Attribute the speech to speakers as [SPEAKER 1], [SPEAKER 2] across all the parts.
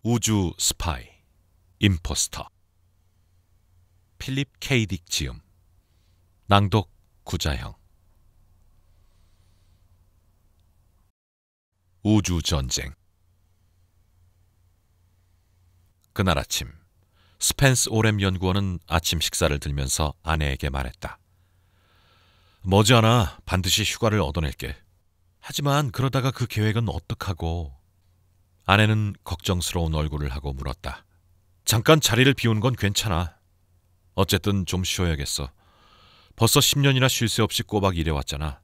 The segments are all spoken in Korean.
[SPEAKER 1] 우주 스파이, 임포스터. 필립 K. 딕 지음, 낭독 구자형. 우주전쟁. 그날 아침, 스펜스 오렘 연구원은 아침 식사를 들면서 아내에게 말했다. 머지않아 반드시 휴가를 얻어낼게. 하지만 그러다가 그 계획은 어떡하고. 아내는 걱정스러운 얼굴을 하고 물었다. 잠깐 자리를 비우는 건 괜찮아. 어쨌든 좀 쉬어야겠어. 벌써 10년이나 쉴 새 없이 꼬박 일해왔잖아.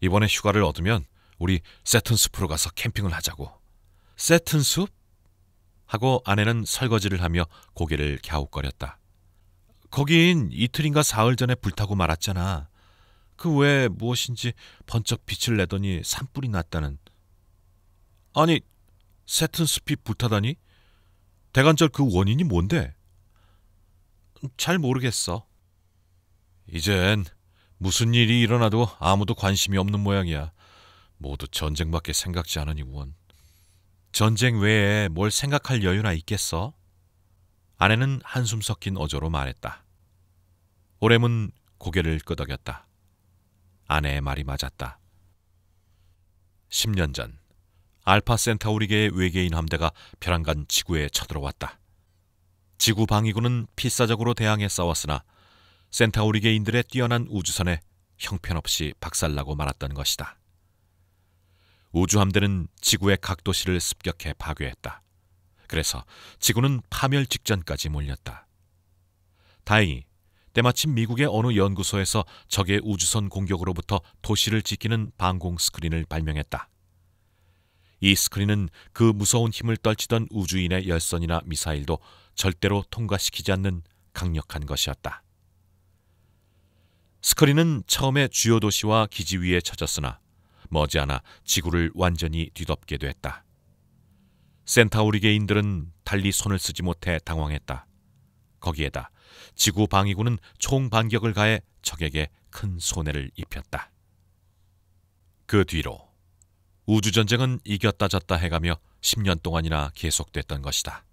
[SPEAKER 1] 이번에 휴가를 얻으면 우리 세튼숲으로 가서 캠핑을 하자고. 세튼숲? 하고 아내는 설거지를 하며 고개를 갸웃거렸다. 거긴 이틀인가 사흘 전에 불타고 말았잖아. 그 외에 무엇인지 번쩍 빛을 내더니 산불이 났다는. 아니, 세튼숲이 불타다니? 대관절 그 원인이 뭔데? 잘 모르겠어. 이젠 무슨 일이 일어나도 아무도 관심이 없는 모양이야. 모두 전쟁밖에 생각지 않으니 원. 전쟁 외에 뭘 생각할 여유나 있겠어? 아내는 한숨 섞인 어조로 말했다. 오렘은 고개를 끄덕였다. 아내의 말이 맞았다. 10년 전 알파 센타우리계의 외계인 함대가 벼랑간 지구에 쳐들어왔다. 지구 방위군은 필사적으로 대항해 싸웠으나 센타우리계인들의 뛰어난 우주선에 형편없이 박살나고 말았던 것이다. 우주함대는 지구의 각 도시를 습격해 파괴했다. 그래서 지구는 파멸 직전까지 몰렸다. 다행히 때마침 미국의 어느 연구소에서 적의 우주선 공격으로부터 도시를 지키는 방공 스크린을 발명했다. 이 스크린은 그 무서운 힘을 떨치던 우주인의 열선이나 미사일도 절대로 통과시키지 않는 강력한 것이었다. 스크린은 처음에 주요 도시와 기지 위에 쳐졌으나 머지않아 지구를 완전히 뒤덮게 됐다. 센타우리계인들은 달리 손을 쓰지 못해 당황했다. 거기에다 지구 방위군은 총반격을 가해 적에게 큰 손해를 입혔다. 그 뒤로 우주전쟁은 이겼다 졌다 해가며 10년 동안이나 계속됐던 것이다.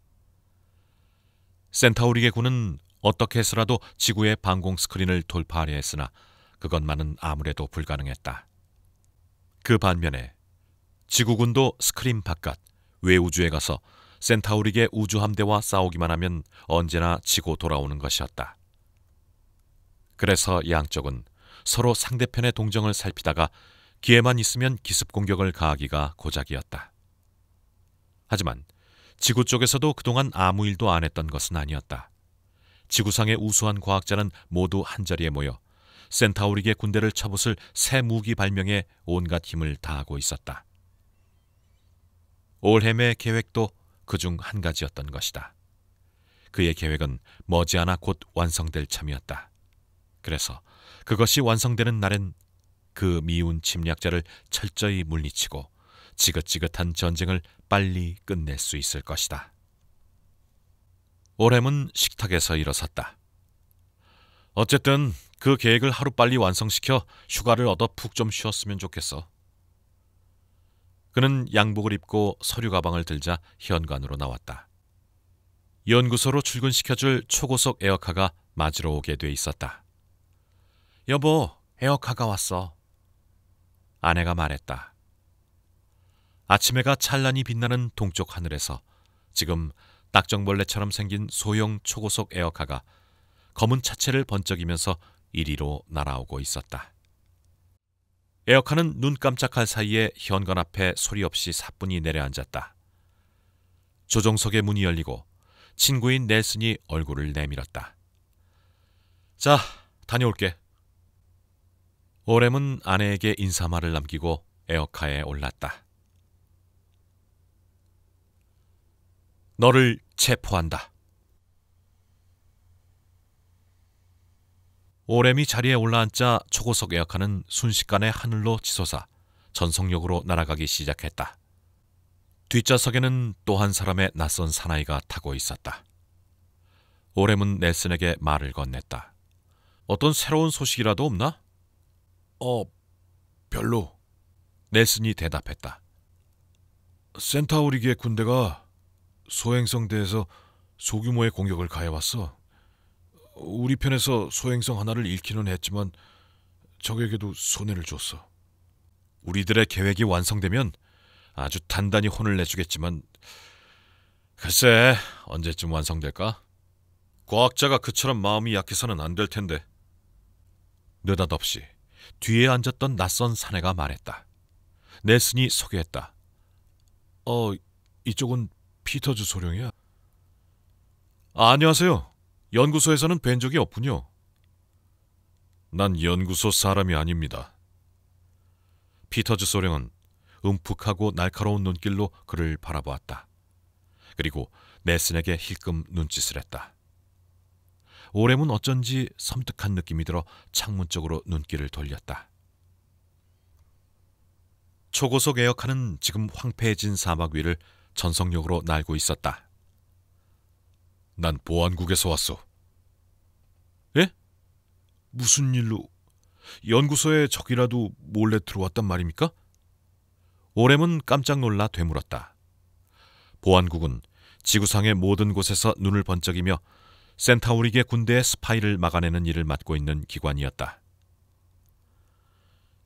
[SPEAKER 1] 센타우리계군은 어떻게 해서라도 지구의 방공 스크린을 돌파하려 했으나 그것만은 아무래도 불가능했다. 그 반면에 지구군도 스크린 바깥 외우주에 가서 센타우리계 우주함대와 싸우기만 하면 언제나 지고 돌아오는 것이었다. 그래서 양쪽은 서로 상대편의 동정을 살피다가 기회만 있으면 기습 공격을 가하기가 고작이었다. 하지만 지구 쪽에서도 그동안 아무 일도 안 했던 것은 아니었다. 지구상의 우수한 과학자는 모두 한자리에 모여 센타우리계 군대를 쳐부술 새 무기 발명에 온갖 힘을 다하고 있었다. 올햄의 계획도 그중 한 가지였던 것이다. 그의 계획은 머지않아 곧 완성될 참이었다. 그래서 그것이 완성되는 날엔 그 미운 침략자를 철저히 물리치고 지긋지긋한 전쟁을 빨리 끝낼 수 있을 것이다. 올햄은 식탁에서 일어섰다. 어쨌든 그 계획을 하루빨리 완성시켜 휴가를 얻어 푹 좀 쉬었으면 좋겠어. 그는 양복을 입고 서류 가방을 들자 현관으로 나왔다. 연구소로 출근시켜줄 초고속 에어카가 맞으러 오게 돼 있었다. 여보, 에어카가 왔어. 아내가 말했다. 아침 해가 찬란히 빛나는 동쪽 하늘에서 지금 딱정벌레처럼 생긴 소형 초고속 에어카가 검은 차체를 번쩍이면서 이리로 날아오고 있었다. 에어카는 눈 깜짝할 사이에 현관 앞에 소리 없이 사뿐히 내려앉았다. 조종석의 문이 열리고 친구인 넬슨이 얼굴을 내밀었다. 자, 다녀올게. 오렘은 아내에게 인사말을 남기고 에어카에 올랐다. 너를 체포한다. 오렘이 자리에 올라앉자 초고속 에어카는 순식간에 하늘로 치솟아 전속력으로 날아가기 시작했다. 뒷좌석에는 또 한 사람의 낯선 사나이가 타고 있었다. 오렘은 넬슨에게 말을 건넸다. 어떤 새로운 소식이라도 없나? 별로. 넬슨이 대답했다. 센타우리계 군대가 소행성대에서 소규모의 공격을 가해왔어. 우리 편에서 소행성 하나를 잃기는 했지만 적에게도 손해를 줬어. 우리들의 계획이 완성되면 아주 단단히 혼을 내주겠지만 글쎄 언제쯤 완성될까? 과학자가 그처럼 마음이 약해서는 안 될 텐데. 느닷없이 뒤에 앉았던 낯선 사내가 말했다. 넬슨이 소개했다. 이쪽은 피터즈 소령이야. 안녕하세요. 연구소에서는 뵌 적이 없군요. 난 연구소 사람이 아닙니다. 피터즈 소령은 움푹하고 날카로운 눈길로 그를 바라보았다. 그리고 넬슨에게 힐끔 눈짓을 했다. 오렘은 어쩐지 섬뜩한 느낌이 들어 창문 쪽으로 눈길을 돌렸다. 초고속 에어칸은 지금 황폐해진 사막 위를 전속력으로 날고 있었다. 난 보안국에서 왔어. 예? 무슨 일로? 연구소에 적이라도 몰래 들어왔단 말입니까? 오렘은 깜짝 놀라 되물었다. 보안국은 지구상의 모든 곳에서 눈을 번쩍이며 센타우리계 군대의 스파이를 막아내는 일을 맡고 있는 기관이었다.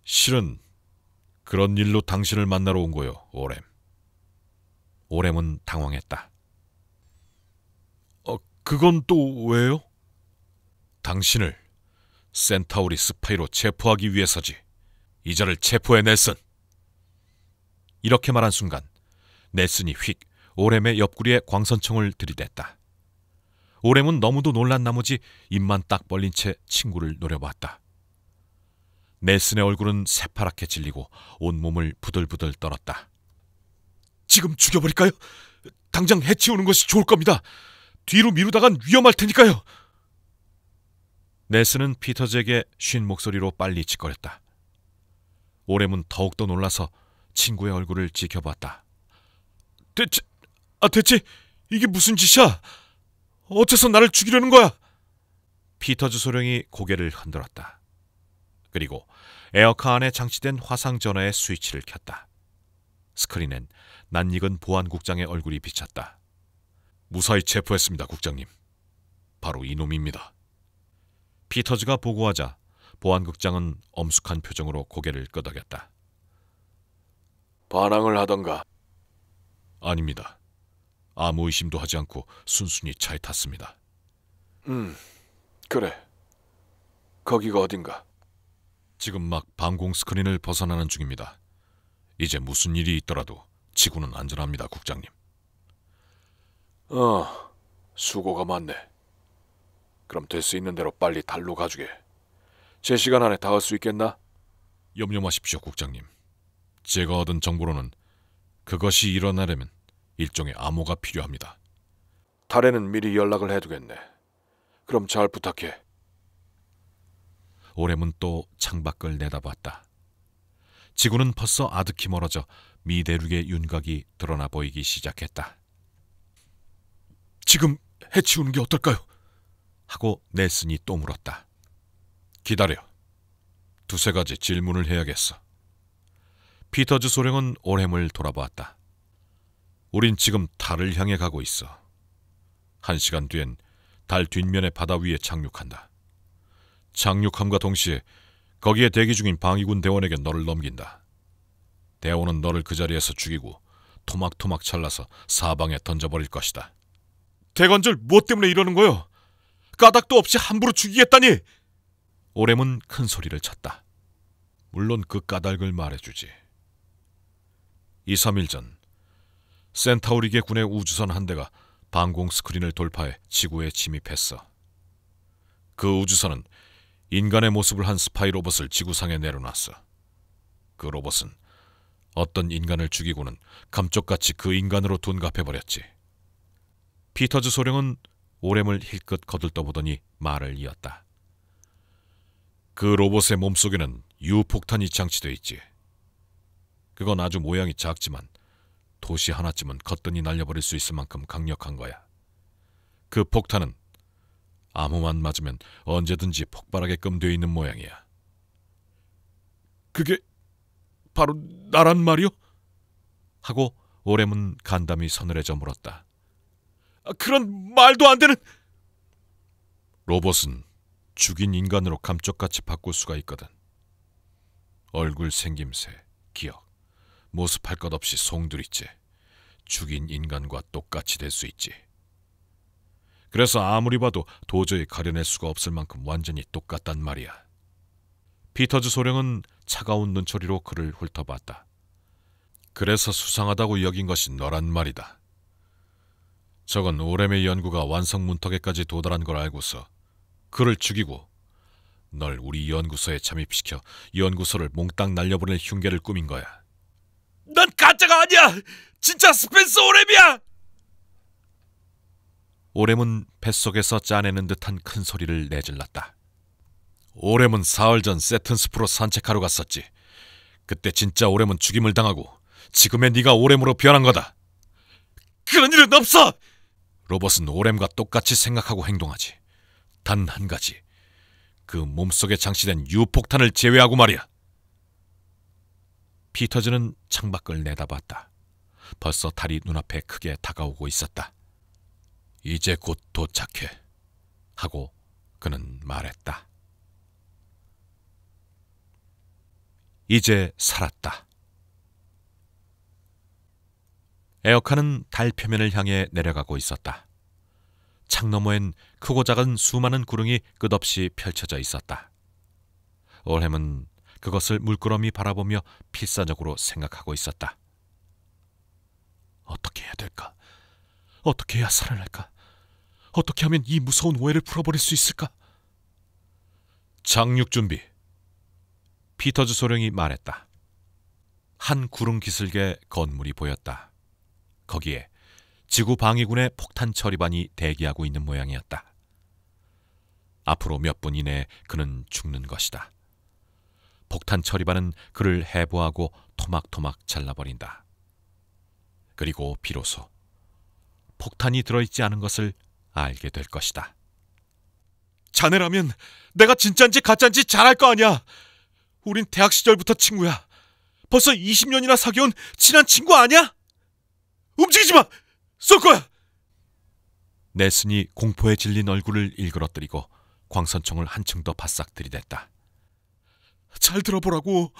[SPEAKER 1] 실은 그런 일로 당신을 만나러 온 거요, 오렘. 오렘은 당황했다. 그건 또 왜요? 당신을 센타우리 스파이로 체포하기 위해서지. 이자를 체포해 넬슨. 이렇게 말한 순간 넬슨이 휙 오렘의 옆구리에 광선총을 들이댔다. 오렘은 너무도 놀란 나머지 입만 딱 벌린 채 친구를 노려보았다. 넬슨의 얼굴은 새파랗게 질리고 온몸을 부들부들 떨었다. 지금 죽여버릴까요? 당장 해치우는 것이 좋을 겁니다. 뒤로 미루다간 위험할 테니까요. 넬슨은 피터즈에게 쉰 목소리로 빨리 짓거렸다. 오렘은 더욱더 놀라서 친구의 얼굴을 지켜보았다. 대체 이게 무슨 짓이야? 어째서 나를 죽이려는 거야? 피터즈 소령이 고개를 흔들었다. 그리고 에어카 안에 장치된 화상 전화의 스위치를 켰다. 스크린엔 낯익은 보안국장의 얼굴이 비쳤다. 무사히 체포했습니다, 국장님. 바로 이놈입니다. 피터즈가 보고하자 보안국장은 엄숙한 표정으로 고개를 끄덕였다. 반항을 하던가? 아닙니다. 아무 의심도 하지 않고 순순히 차에 탔습니다. 그래. 거기가 어딘가? 지금 막 방공 스크린을 벗어나는 중입니다. 이제 무슨 일이 있더라도 지구는 안전합니다, 국장님. 수고가 많네. 그럼 될 수 있는 대로 빨리 달로 가주게. 제 시간 안에 닿을 수 있겠나? 염려 마십시오, 국장님. 제가 얻은 정보로는 그것이 일어나려면 일종의 암호가 필요합니다. 달에는 미리 연락을 해두겠네. 그럼 잘 부탁해. 오렘은 또 창밖을 내다봤다. 지구는 벌써 아득히 멀어져 미대륙의 윤곽이 드러나 보이기 시작했다. 지금 해치우는 게 어떨까요? 하고 넬슨이 또 물었다. 기다려. 두세 가지 질문을 해야겠어. 피터즈 소령은 오렘을 돌아보았다. 우린 지금 달을 향해 가고 있어. 1시간 뒤엔 달 뒷면의 바다 위에 착륙한다. 착륙함과 동시에 거기에 대기 중인 방위군 대원에게 너를 넘긴다. 대원은 너를 그 자리에서 죽이고 토막토막 잘라서 사방에 던져버릴 것이다. 대관절 무엇 때문에 이러는 거요? 까닭도 없이 함부로 죽이겠다니! 오렘은 큰 소리를 쳤다. 물론 그 까닭을 말해주지. 2, 3일 전 센타우리계 군의 우주선 한 대가 방공 스크린을 돌파해 지구에 침입했어. 그 우주선은 인간의 모습을 한 스파이 로봇을 지구상에 내려놨어. 그 로봇은 어떤 인간을 죽이고는 감쪽같이 그 인간으로 둔갑해버렸지. 피터즈 소령은 오렘을 힐끗 거들떠보더니 말을 이었다. 그 로봇의 몸속에는 유폭탄이 장치되어 있지. 그건 아주 모양이 작지만 도시 하나쯤은 거뜬히 날려버릴 수 있을 만큼 강력한 거야. 그 폭탄은 아무만 맞으면 언제든지 폭발하게끔 되어 있는 모양이야. 그게 바로 나란 말이오? 하고 오렘은 간담이 서늘해져 물었다. 그런 말도 안 되는... 로봇은 죽인 인간으로 감쪽같이 바꿀 수가 있거든. 얼굴 생김새, 기억, 모습할 것 없이 송두리째 죽인 인간과 똑같이 될 수 있지. 그래서 아무리 봐도 도저히 가려낼 수가 없을 만큼 완전히 똑같단 말이야. 피터즈 소령은 차가운 눈초리로 그를 훑어봤다. 그래서 수상하다고 여긴 것이 너란 말이다. 저건 오렘의 연구가 완성 문턱에까지 도달한 걸 알고서 그를 죽이고 널 우리 연구소에 잠입시켜 연구소를 몽땅 날려보낼 흉계를 꾸민 거야. 난 가짜가 아니야! 진짜 스펜서 오렘이야! 오렘은 뱃속에서 짜내는 듯한 큰 소리를 내질렀다. 오렘은 사흘 전 세튼스프로 산책하러 갔었지. 그때 진짜 오렘은 죽임을 당하고 지금의 네가 오렘으로 변한 거다. 그런 일은 없어! 로봇은 오렘과 똑같이 생각하고 행동하지. 단 한 가지, 그 몸속에 장치된 유폭탄을 제외하고 말이야. 피터즈는 창밖을 내다봤다. 벌써 달이 눈앞에 크게 다가오고 있었다. 이제 곧 도착해 하고 그는 말했다. 이제 살았다. 에어카는 달 표면을 향해 내려가고 있었다. 창 너머엔 크고 작은 수많은 구릉이 끝없이 펼쳐져 있었다. 올햄은 그것을 물끄러미 바라보며 필사적으로 생각하고 있었다. 어떻게 해야 될까? 어떻게 해야 살아날까? 어떻게 하면 이 무서운 오해를 풀어버릴 수 있을까? 착륙 준비. 피터즈 소령이 말했다. 한 구릉 기슭에 건물이 보였다. 거기에 지구 방위군의 폭탄 처리반이 대기하고 있는 모양이었다. 앞으로 몇 분 이내에 그는 죽는 것이다. 폭탄 처리반은 그를 해부하고 토막토막 잘라버린다. 그리고 비로소 폭탄이 들어있지 않은 것을 알게 될 것이다. 자네라면 내가 진짜인지 가짜인지 잘 알 거 아니야. 우린 대학 시절부터 친구야. 벌써 20년이나 사귀어온 친한 친구 아니야? 움직이지 마! 쏠 거야! 넬슨이 공포에 질린 얼굴을 일그러뜨리고 광선총을 한층 더 바싹 들이댔다. 잘 들어보라고.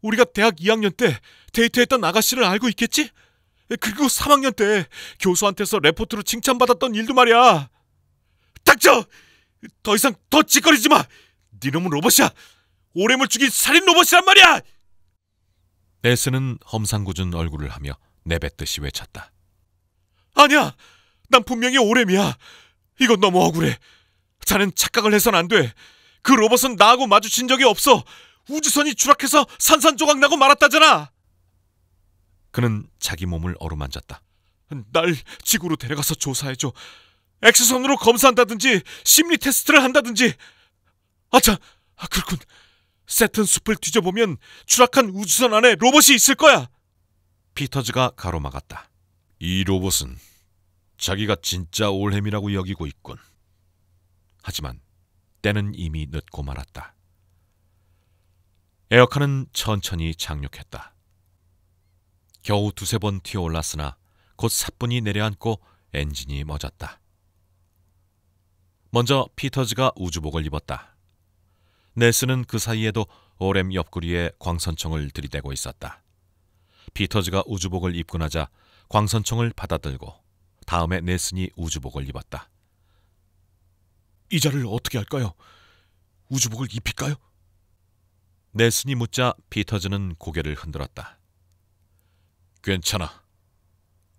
[SPEAKER 1] 우리가 대학 2학년 때 데이트했던 아가씨를 알고 있겠지? 그리고 3학년 때 교수한테서 레포트로 칭찬받았던 일도 말이야. 닥쳐! 더 이상 더 찌꺼리지 마! 네 놈은 로봇이야! 오렘을 죽인 살인 로봇이란 말이야! 넬슨은 험상궂은 얼굴을 하며 내뱉듯이 외쳤다. 아니야! 난 분명히 오렘이야. 이건 너무 억울해. 자넨 착각을 해선 안 돼. 그 로봇은 나하고 마주친 적이 없어. 우주선이 추락해서 산산조각 나고 말았다잖아. 그는 자기 몸을 어루만졌다. 날 지구로 데려가서 조사해줘. 엑스선으로 검사한다든지 심리 테스트를 한다든지. 아차, 그렇군. 세튼 숲을 뒤져보면 추락한 우주선 안에 로봇이 있을 거야. 피터즈가 가로막았다. 이 로봇은 자기가 진짜 올햄이라고 여기고 있군. 하지만 때는 이미 늦고 말았다. 에어컨은 천천히 착륙했다. 겨우 두세 번 튀어올랐으나 곧 사뿐히 내려앉고 엔진이 멎었다. 먼저 피터즈가 우주복을 입었다. 넬슨은 그 사이에도 오렘 옆구리에 광선총을 들이대고 있었다. 피터즈가 우주복을 입고 나자 광선총을 받아들고 다음에 넬슨이 우주복을 입었다. 이 자를 어떻게 할까요? 우주복을 입힐까요? 넬슨이 묻자 피터즈는 고개를 흔들었다. 괜찮아.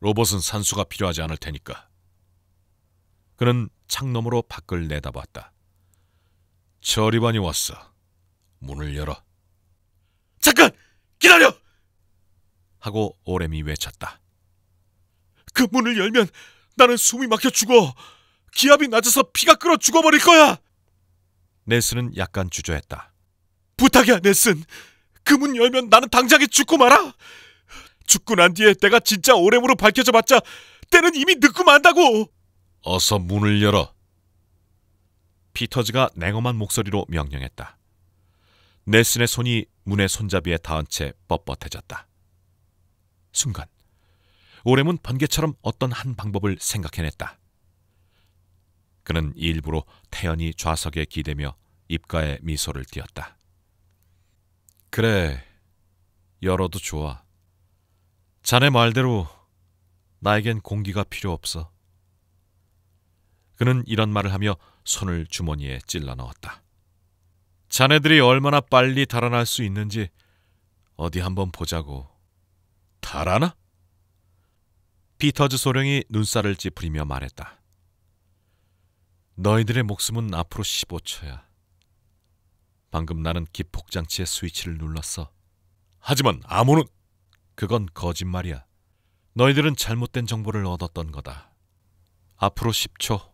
[SPEAKER 1] 로봇은 산소가 필요하지 않을 테니까. 그는 창너머로 밖을 내다봤다. 처리반이 왔어. 문을 열어. 잠깐! 기다려! 하고 오렘이 외쳤다. 그 문을 열면 나는 숨이 막혀 죽어. 기압이 낮아서 피가 끓어 죽어버릴 거야. 넬슨은 약간 주저했다. 부탁이야, 넬슨. 그 문 열면 나는 당장에 죽고 말아. 죽고 난 뒤에 내가 진짜 오렘으로 밝혀져 봤자 때는 이미 늦고 만다고. 어서 문을 열어. 피터즈가 냉엄한 목소리로 명령했다. 넬슨의 손이 문의 손잡이에 닿은 채 뻣뻣해졌다. 순간 오렘은 번개처럼 어떤 한 방법을 생각해냈다. 그는 일부러 태연히 좌석에 기대며 입가에 미소를 띄었다. 그래, 열어도 좋아. 자네 말대로 나에겐 공기가 필요 없어. 그는 이런 말을 하며 손을 주머니에 찔러 넣었다. 자네들이 얼마나 빨리 달아날 수 있는지 어디 한번 보자고. 달아나? 피터즈 소령이 눈살을 찌푸리며 말했다. 너희들의 목숨은 앞으로 15초야. 방금 나는 기폭장치의 스위치를 눌렀어. 하지만 암호는... 그건 거짓말이야. 너희들은 잘못된 정보를 얻었던 거다. 앞으로 10초.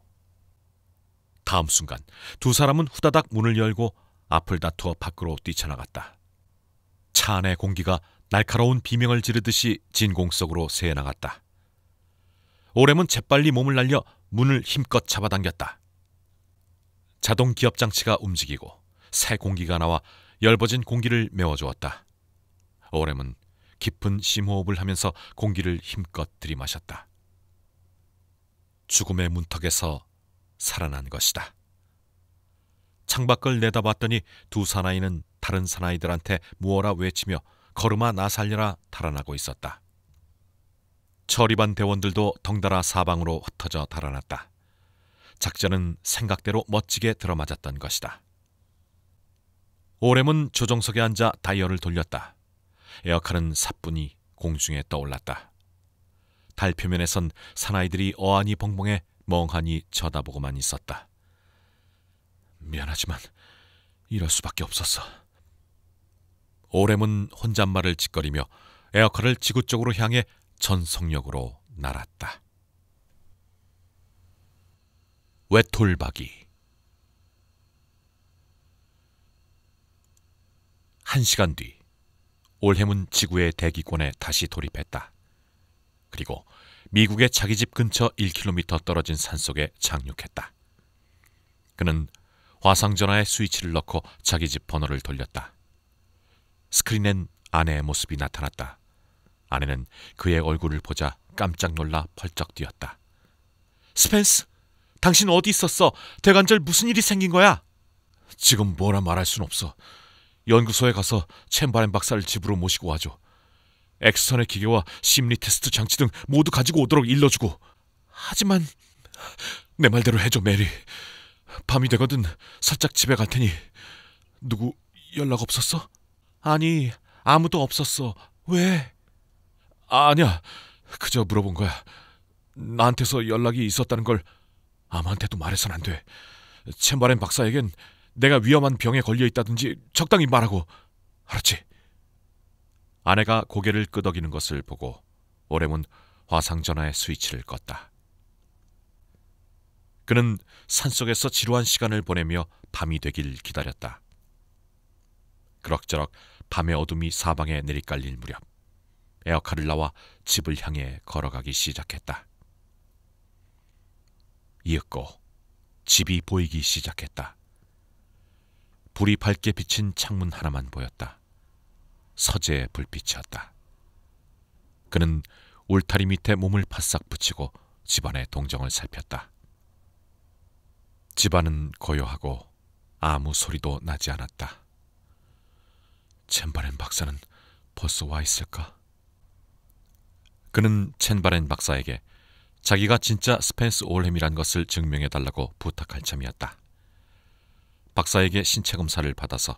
[SPEAKER 1] 다음 순간 두 사람은 후다닥 문을 열고 앞을 다투어 밖으로 뛰쳐나갔다. 차 안의 공기가 날카로운 비명을 지르듯이 진공 속으로 새어나갔다. 오렘은 재빨리 몸을 날려 문을 힘껏 잡아당겼다. 자동 기업 장치가 움직이고 새 공기가 나와 열버진 공기를 메워주었다. 오렘은 깊은 심호흡을 하면서 공기를 힘껏 들이마셨다. 죽음의 문턱에서 살아난 것이다. 창밖을 내다봤더니 두 사나이는 다른 사나이들한테 무어라 외치며 걸음아 나 살려라 달아나고 있었다. 처리반 대원들도 덩달아 사방으로 흩어져 달아났다. 작전은 생각대로 멋지게 들어맞았던 것이다. 오렘은 조종석에 앉아 다이얼을 돌렸다. 에어컨은 사뿐히 공중에 떠올랐다. 달 표면에선 사나이들이 어안이 벙벙해 멍하니 쳐다보고만 있었다. 미안하지만 이럴 수밖에 없었어. 오렘은 혼잣말을 짓거리며 에어컨을 지구 쪽으로 향해 전속력으로 날았다. 외톨박이. 1시간 뒤 올햄은 지구의 대기권에 다시 돌입했다. 그리고 미국의 자기 집 근처 1km 떨어진 산속에 착륙했다. 그는 화상전화에 스위치를 넣고 자기 집 번호를 돌렸다. 스크린엔 아내의 모습이 나타났다. 아내는 그의 얼굴을 보자 깜짝 놀라 펄쩍 뛰었다. 스펜스, 당신 어디 있었어? 대관절 무슨 일이 생긴 거야? 지금 뭐라 말할 순 없어. 연구소에 가서 챔버렌 박사를 집으로 모시고 와줘. 엑스선의 기계와 심리 테스트 장치 등 모두 가지고 오도록 일러주고. 하지만 내 말대로 해줘, 메리. 밤이 되거든 살짝 집에 갈 테니. 누구 연락 없었어? 아니, 아무도 없었어. 왜? 아니야, 그저 물어본 거야. 나한테서 연락이 있었다는 걸 아무한테도 말해선 안 돼. 챔버렌 박사에겐 내가 위험한 병에 걸려 있다든지 적당히 말하고. 알았지? 아내가 고개를 끄덕이는 것을 보고 오렘은 화상전화의 스위치를 껐다. 그는 산속에서 지루한 시간을 보내며 밤이 되길 기다렸다. 그럭저럭 밤의 어둠이 사방에 내리깔릴 무렵 에어컨을 나와 집을 향해 걸어가기 시작했다. 이윽고 집이 보이기 시작했다. 불이 밝게 비친 창문 하나만 보였다. 서재의 불빛이었다. 그는 울타리 밑에 몸을 바싹 붙이고 집안의 동정을 살폈다. 집안은 고요하고 아무 소리도 나지 않았다. 첸바렌 박사는 벌써 와 있을까? 그는 첸바렌 박사에게 자기가 진짜 스펜스 올햄이란 것을 증명해달라고 부탁할 참이었다. 박사에게 신체 검사를 받아서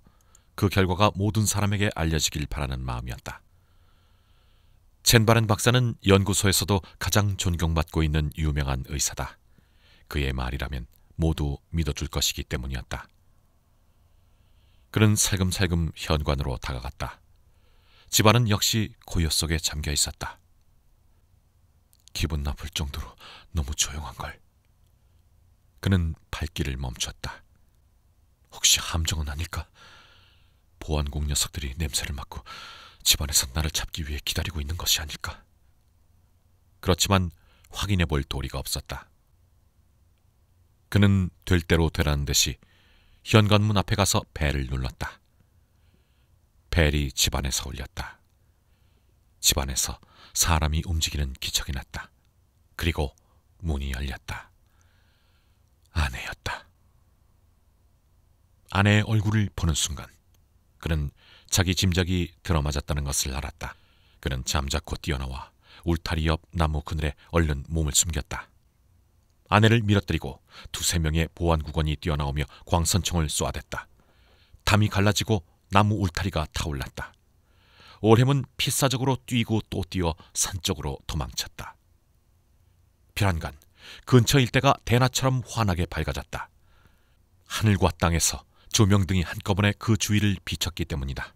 [SPEAKER 1] 그 결과가 모든 사람에게 알려지길 바라는 마음이었다. 첸바렌 박사는 연구소에서도 가장 존경받고 있는 유명한 의사다. 그의 말이라면 모두 믿어줄 것이기 때문이었다. 그는 살금살금 현관으로 다가갔다. 집안은 역시 고요 속에 잠겨 있었다. 기분 나쁠 정도로 너무 조용한걸. 그는 발길을 멈췄다. 혹시 함정은 아닐까? 보안국 녀석들이 냄새를 맡고 집안에서 나를 잡기 위해 기다리고 있는 것이 아닐까? 그렇지만 확인해 볼 도리가 없었다. 그는 될 대로 되라는 듯이 현관문 앞에 가서 벨을 눌렀다. 벨이 집안에서 울렸다. 집안에서 사람이 움직이는 기척이 났다. 그리고 문이 열렸다. 아내였다. 아내의 얼굴을 보는 순간 그는 자기 짐작이 들어맞았다는 것을 알았다. 그는 잠자코 뛰어나와 울타리 옆 나무 그늘에 얼른 몸을 숨겼다. 아내를 밀어뜨리고 두세 명의 보안국원이 뛰어나오며 광선총을 쏘아댔다. 담이 갈라지고 나무 울타리가 타올랐다. 올햄은 필사적으로 뛰고 또 뛰어 산 쪽으로 도망쳤다. 별안간 근처 일대가 대낮처럼 환하게 밝아졌다. 하늘과 땅에서 조명등이 한꺼번에 그 주위를 비췄기 때문이다.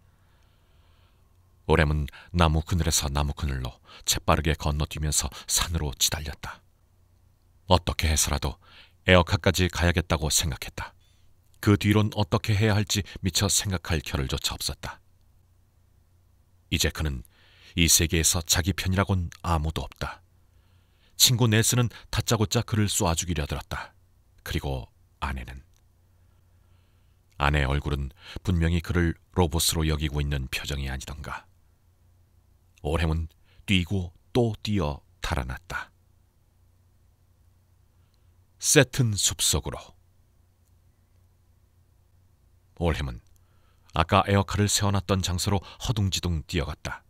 [SPEAKER 1] 올햄은 나무 그늘에서 나무 그늘로 재빠르게 건너뛰면서 산으로 치달렸다. 어떻게 해서라도 에어카까지 가야겠다고 생각했다. 그 뒤론 어떻게 해야 할지 미처 생각할 겨를조차 없었다. 이제 그는 이 세계에서 자기 편이라곤 아무도 없다. 친구 넬슨은 다짜고짜 그를 쏘아주기려 들었다. 그리고 아내의 얼굴은 분명히 그를 로봇으로 여기고 있는 표정이 아니던가. 올햄은 뛰고 또 뛰어 달아났다. 세튼 숲속으로. 올햄은 아까 에어카를 세워놨던 장소로 허둥지둥 뛰어갔다.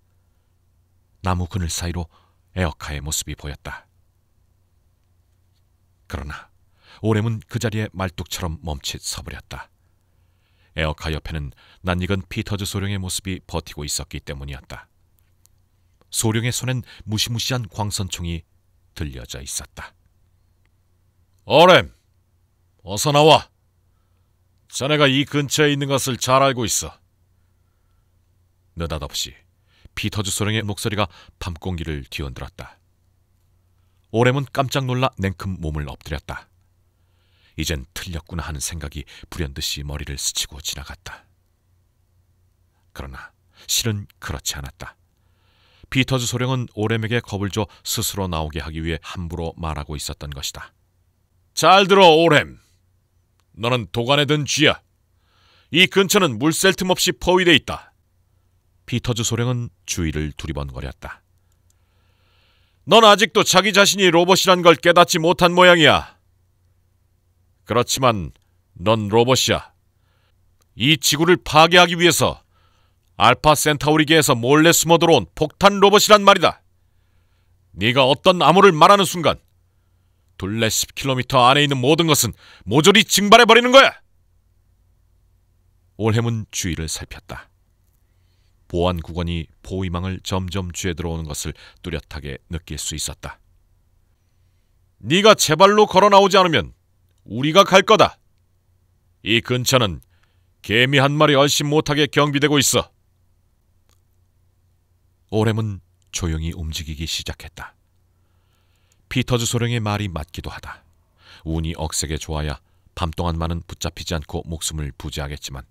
[SPEAKER 1] 나무 그늘 사이로 에어카의 모습이 보였다. 그러나 올햄은 그 자리에 말뚝처럼 멈칫 서버렸다. 에어카 옆에는 낯익은 피터즈 소령의 모습이 버티고 있었기 때문이었다. 소령의 손엔 무시무시한 광선총이 들려져 있었다. 올햄, 어서 나와. 자네가 이 근처에 있는 것을 잘 알고 있어. 느닷없이 피터즈 소령의 목소리가 밤공기를 뒤흔들었다. 올햄은 깜짝 놀라 냉큼 몸을 엎드렸다. 이젠 틀렸구나 하는 생각이 불현듯이 머리를 스치고 지나갔다. 그러나 실은 그렇지 않았다. 피터즈 소령은 올햄에게 겁을 줘 스스로 나오게 하기 위해 함부로 말하고 있었던 것이다. 잘 들어, 올햄. 너는 도관에 든 쥐야. 이 근처는 물 셀 틈 없이 포위돼 있다. 피터즈 소령은 주위를 두리번거렸다. 넌 아직도 자기 자신이 로봇이란 걸 깨닫지 못한 모양이야. 그렇지만 넌 로봇이야. 이 지구를 파괴하기 위해서 알파 센타우리계에서 몰래 숨어 들어온 폭탄 로봇이란 말이다. 네가 어떤 암호를 말하는 순간 둘레 10km 안에 있는 모든 것은 모조리 증발해버리는 거야. 올햄은 주위를 살폈다. 보안국원이 포위망을 점점 쥐어 들어오는 것을 뚜렷하게 느낄 수 있었다. 네가 제발로 걸어 나오지 않으면 우리가 갈 거다. 이 근처는 개미 한 마리 얼씬 못하게 경비되고 있어. 올햄은 조용히 움직이기 시작했다. 피터즈 소령의 말이 맞기도 하다. 운이 억세게 좋아야 밤동안만은 붙잡히지 않고 목숨을 부지하겠지만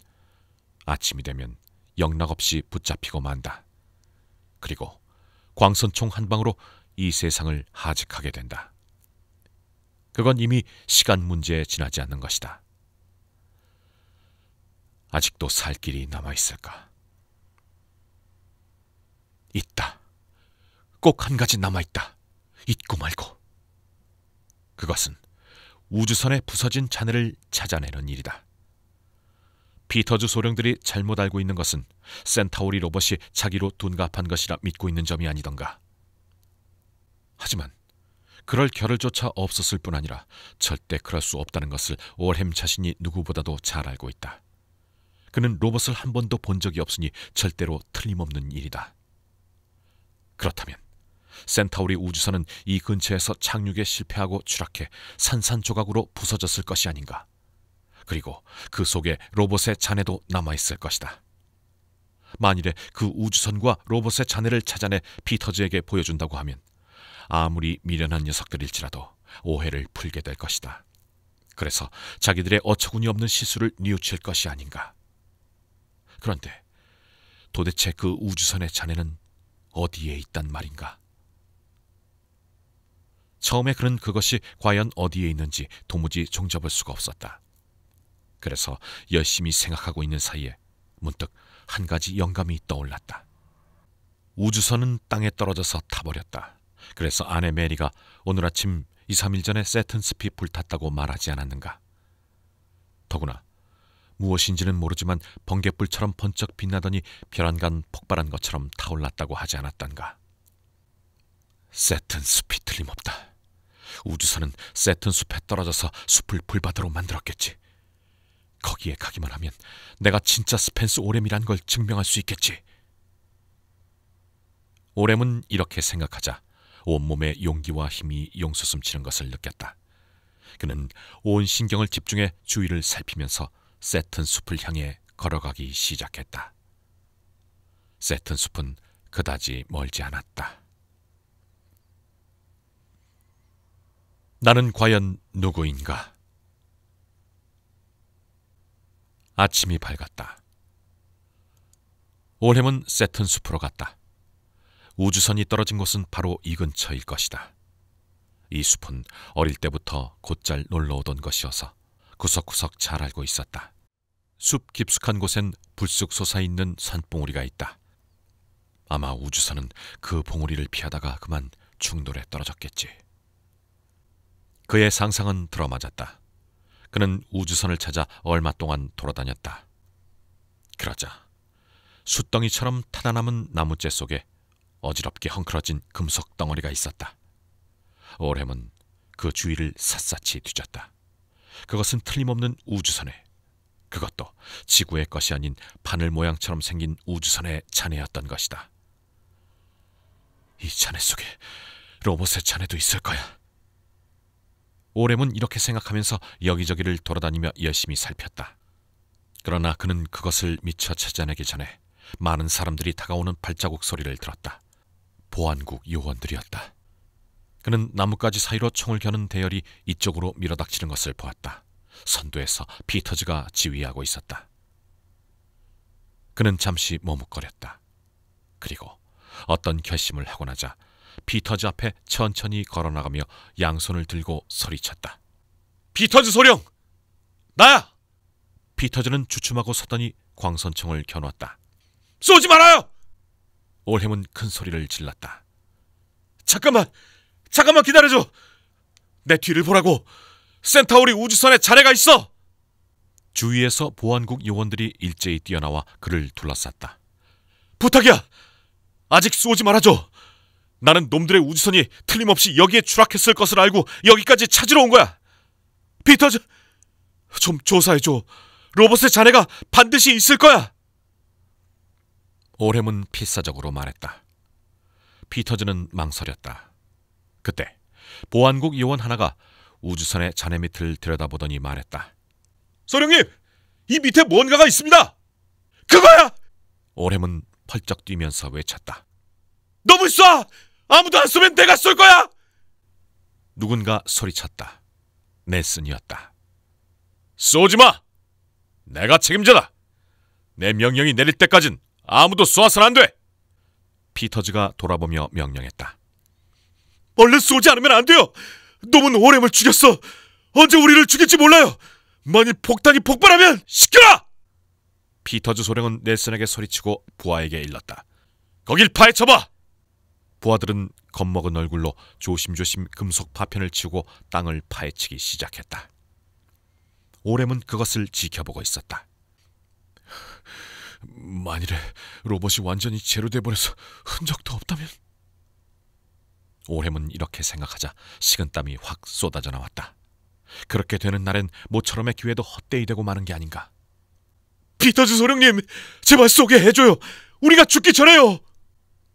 [SPEAKER 1] 아침이 되면 영락없이 붙잡히고 만다. 그리고 광선총 한 방으로 이 세상을 하직하게 된다. 그건 이미 시간 문제에 지나지 않는 것이다. 아직도 살 길이 남아있을까? 있다. 꼭 한 가지 남아있다. 잊고 말고. 그것은 우주선의 부서진 잔해를 찾아내는 일이다. 피터즈 소령들이 잘못 알고 있는 것은 센타우리 로봇이 자기로 둔갑한 것이라 믿고 있는 점이 아니던가. 하지만 그럴 겨를조차 없었을 뿐 아니라 절대 그럴 수 없다는 것을 올햄 자신이 누구보다도 잘 알고 있다. 그는 로봇을 한 번도 본 적이 없으니 절대로 틀림없는 일이다. 그렇다면 센타우리 우주선은 이 근처에서 착륙에 실패하고 추락해 산산조각으로 부서졌을 것이 아닌가. 그리고 그 속에 로봇의 잔해도 남아있을 것이다. 만일에 그 우주선과 로봇의 잔해를 찾아내 피터즈에게 보여준다고 하면 아무리 미련한 녀석들일지라도 오해를 풀게 될 것이다. 그래서 자기들의 어처구니 없는 실수를 뉘우칠 것이 아닌가. 그런데 도대체 그 우주선의 잔해는 어디에 있단 말인가? 처음에 그는 그것이 과연 어디에 있는지 도무지 종잡을 수가 없었다. 그래서 열심히 생각하고 있는 사이에 문득 한 가지 영감이 떠올랐다. 우주선은 땅에 떨어져서 타버렸다. 그래서 아내 메리가 오늘 아침 2, 3일 전에 세튼숲이 불탔다고 말하지 않았는가. 더구나 무엇인지는 모르지만 번갯불처럼 번쩍 빛나더니 별안간 폭발한 것처럼 타올랐다고 하지 않았던가. 세튼숲이 틀림없다. 우주선은 세튼숲에 떨어져서 숲을 불바다로 만들었겠지. 거기에 가기만 하면 내가 진짜 스펜스 오렘이란 걸 증명할 수 있겠지. 오렘은 이렇게 생각하자 온몸에 용기와 힘이 용수숨치는 것을 느꼈다. 그는 온 신경을 집중해 주위를 살피면서 세튼숲을 향해 걸어가기 시작했다. 세튼숲은 그다지 멀지 않았다. 나는 과연 누구인가? 아침이 밝았다. 올햄은 세튼숲으로 갔다. 우주선이 떨어진 곳은 바로 이 근처일 것이다. 이 숲은 어릴 때부터 곧잘 놀러오던 것이어서 구석구석 잘 알고 있었다. 숲 깊숙한 곳엔 불쑥 솟아있는 산봉우리가 있다. 아마 우주선은 그 봉우리를 피하다가 그만 충돌에 떨어졌겠지. 그의 상상은 들어맞았다. 그는 우주선을 찾아 얼마 동안 돌아다녔다. 그러자 숯덩이처럼 타다남은 나무재 속에 어지럽게 헝클어진 금속 덩어리가 있었다. 올햄은 그 주위를 샅샅이 뒤졌다. 그것은 틀림없는 우주선의, 그것도 지구의 것이 아닌 바늘 모양처럼 생긴 우주선의 잔해였던 것이다. 이 잔해 속에 로봇의 잔해도 있을 거야. 올햄은 이렇게 생각하면서 여기저기를 돌아다니며 열심히 살폈다. 그러나 그는 그것을 미처 찾아내기 전에 많은 사람들이 다가오는 발자국 소리를 들었다. 보안국 요원들이었다. 그는 나뭇가지 사이로 총을 겨눈 대열이 이쪽으로 밀어닥치는 것을 보았다. 선두에서 피터즈가 지휘하고 있었다. 그는 잠시 머뭇거렸다. 그리고 어떤 결심을 하고 나자 피터즈 앞에 천천히 걸어나가며 양손을 들고 소리쳤다. 피터즈 소령! 나야! 피터즈는 주춤하고 서더니 광선총을 겨누었다. 쏘지 말아요! 올햄은 큰 소리를 질렀다. 잠깐만 기다려줘! 내 뒤를 보라고! 센타우리 우주선에 잔해가 있어! 주위에서 보안국 요원들이 일제히 뛰어나와 그를 둘러쌌다. 부탁이야! 아직 쏘지 말아줘! 나는 놈들의 우주선이 틀림없이 여기에 추락했을 것을 알고 여기까지 찾으러 온 거야! 피터즈! 좀 조사해줘! 로봇의 잔해가 반드시 있을 거야! 올햄은 필사적으로 말했다. 피터즈는 망설였다. 그때 보안국 요원 하나가 우주선의 잔해 밑을 들여다보더니 말했다. 소령님! 이 밑에 뭔가가 있습니다! 그거야! 올햄은 펄쩍 뛰면서 외쳤다. 너무 쏴! 아무도 안 쏘면 내가 쏠 거야! 누군가 소리쳤다. 넬슨이었다. 쏘지 마! 내가 책임져다! 내 명령이 내릴 때까진 아무도 쏘아선 안 돼! 피터즈가 돌아보며 명령했다. 얼른 쏘지 않으면 안 돼요! 놈은 올햄을 죽였어! 언제 우리를 죽일지 몰라요! 만일 폭탄이 폭발하면 시켜라! 피터즈 소령은 넬슨에게 소리치고 부하에게 일렀다. 거길 파헤쳐봐! 부하들은 겁먹은 얼굴로 조심조심 금속 파편을 치우고 땅을 파헤치기 시작했다. 올햄은 그것을 지켜보고 있었다. 만일에 로봇이 완전히 제로돼버려서 흔적도 없다면... 올햄은 이렇게 생각하자 식은땀이 확 쏟아져 나왔다. 그렇게 되는 날엔 모처럼의 기회도 헛되이 되고 마는 게 아닌가. 피터즈 소령님, 제발 쏘게 해줘요. 우리가 죽기 전에요.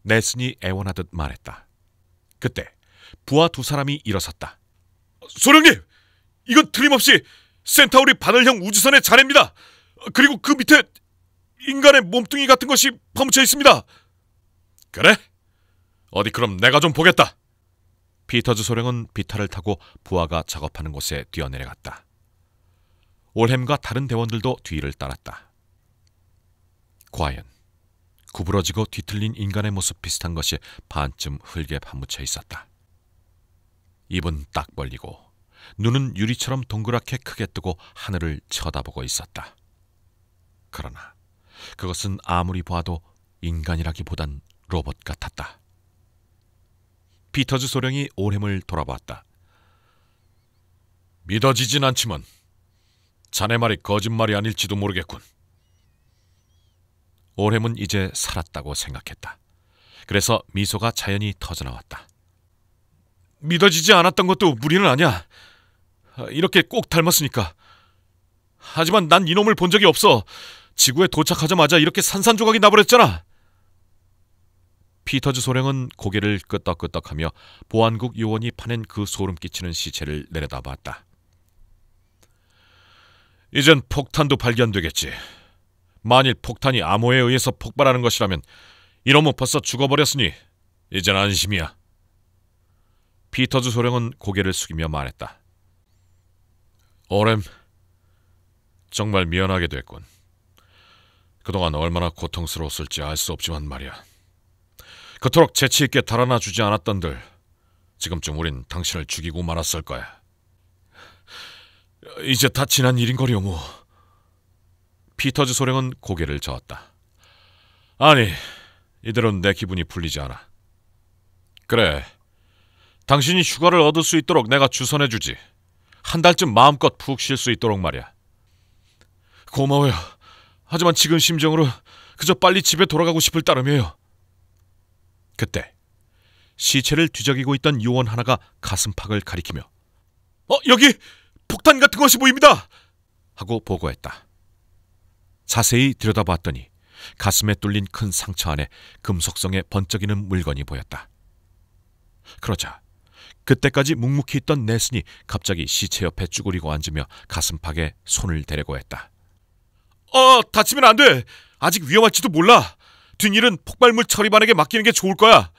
[SPEAKER 1] 넬슨이 애원하듯 말했다. 그때 부하 두 사람이 일어섰다. 소령님, 이건 틀림없이 센타우리 바늘형 우주선의 잔해입니다. 그리고 그 밑에 인간의 몸뚱이 같은 것이 파묻혀 있습니다. 그래? 어디 그럼 내가 좀 보겠다. 피터즈 소령은 비탈을 타고 부하가 작업하는 곳에 뛰어내려갔다. 올햄과 다른 대원들도 뒤를 따랐다. 과연 구부러지고 뒤틀린 인간의 모습 비슷한 것이 반쯤 흙에 파묻혀 있었다. 입은 딱 벌리고 눈은 유리처럼 동그랗게 크게 뜨고 하늘을 쳐다보고 있었다. 그러나 그것은 아무리 봐도 인간이라기보단 로봇 같았다. 피터즈 소령이 올햄을 돌아봤다. 믿어지진 않지만 자네 말이 거짓말이 아닐지도 모르겠군. 올햄은 이제 살았다고 생각했다. 그래서 미소가 자연히 터져나왔다. 믿어지지 않았던 것도 무리는 아니야. 이렇게 꼭 닮았으니까. 하지만 난 이놈을 본 적이 없어. 지구에 도착하자마자 이렇게 산산조각이 나버렸잖아. 피터즈 소령은 고개를 끄덕끄덕하며 보안국 요원이 파낸 그 소름 끼치는 시체를 내려다봤다. 이젠 폭탄도 발견되겠지. 만일 폭탄이 암호에 의해서 폭발하는 것이라면 이놈은 벌써 죽어버렸으니 이젠 안심이야. 피터즈 소령은 고개를 숙이며 말했다. 올햄, 정말 미안하게 됐군. 그동안 얼마나 고통스러웠을지 알 수 없지만 말이야. 그토록 재치있게 달아나 주지 않았던들 지금쯤 우린 당신을 죽이고 말았을 거야. 이제 다 지난 일인거리오 뭐. 피터즈 소령은 고개를 저었다. 아니, 이대로는 내 기분이 풀리지 않아. 그래, 당신이 휴가를 얻을 수 있도록 내가 주선해주지. 한 달쯤 마음껏 푹 쉴 수 있도록 말이야. 고마워요. 하지만 지금 심정으로 그저 빨리 집에 돌아가고 싶을 따름이에요. 그때 시체를 뒤적이고 있던 요원 하나가 가슴팍을 가리키며 여기 폭탄 같은 것이 보입니다! 하고 보고했다. 자세히 들여다봤더니 가슴에 뚫린 큰 상처 안에 금속성에 번쩍이는 물건이 보였다. 그러자 그때까지 묵묵히 있던 넬슨이 갑자기 시체 옆에 쭈그리고 앉으며 가슴팍에 손을 대려고 했다. 다치면 안 돼! 아직 위험할지도 몰라! 뒷일은 폭발물 처리반에게 맡기는 게 좋을 거야!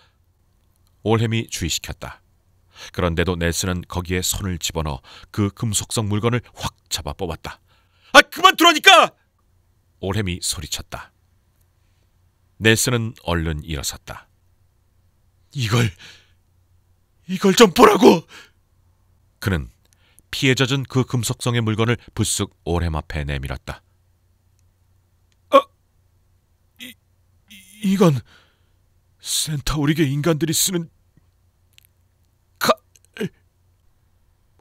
[SPEAKER 1] 올햄이 주의시켰다. 그런데도 넬슨은 거기에 손을 집어넣어 그 금속성 물건을 확 잡아 뽑았다. 그만두라니까! 올햄이 소리쳤다. 넬슨은 얼른 일어섰다. 이걸 좀 보라고! 그는 피에 젖은 그 금속성의 물건을 불쑥 올햄 앞에 내밀었다. 이건 센타우리계 인간들이 쓰는 칼...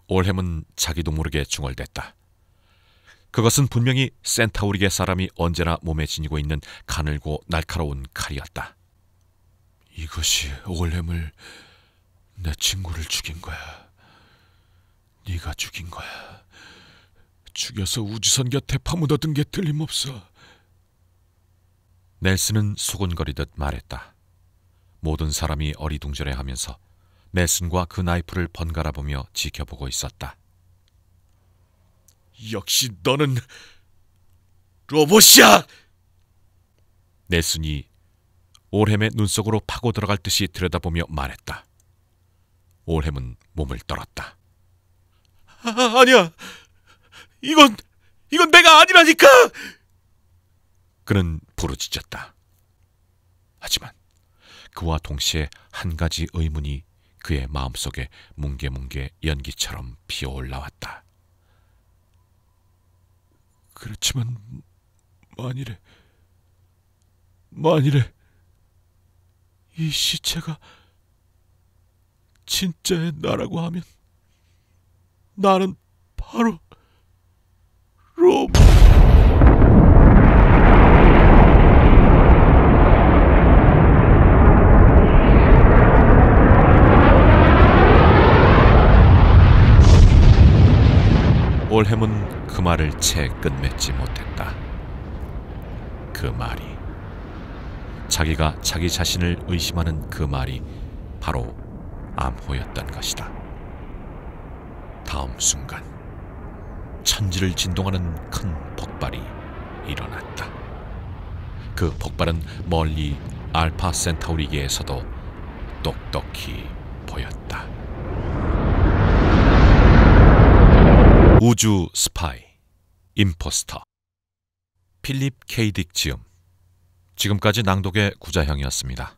[SPEAKER 1] 올햄은 자기도 모르게 중얼댔다. 그것은 분명히 센타우리계 사람이 언제나 몸에 지니고 있는 가늘고 날카로운 칼이었다. 이것이 올햄을, 내 친구를 죽인 거야. 네가 죽인 거야. 죽여서 우주선 곁에 파묻어둔 게 틀림없어. 넬슨은 수군거리듯 말했다. 모든 사람이 어리둥절해하면서 넬슨과 그 나이프를 번갈아 보며 지켜보고 있었다. 역시 너는 로봇이야! 넬슨이 올햄의 눈 속으로 파고 들어갈 듯이 들여다보며 말했다. 올햄은 몸을 떨었다. 아니야! 이건 내가 아니라니까! 그는 부르짖었다. 하지만 그와 동시에 한 가지 의문이 그의 마음속에 뭉게뭉게 연기처럼 피어올라왔다. 그렇지만 만일에 이 시체가 진짜의 나라고 하면 나는 바로 로봇... 올햄은 그 말을 채 끝맺지 못했다. 그 말이, 자기가 자기 자신을 의심하는 그 말이 바로 암호였던 것이다. 다음 순간 천지를 진동하는 큰 폭발이 일어났다. 그 폭발은 멀리 알파 센타우리계에서도 똑똑히 보였다. 우주 스파이, 임포스터. 필립 K. 딕 지음. 지금까지 낭독의 구자형이었습니다.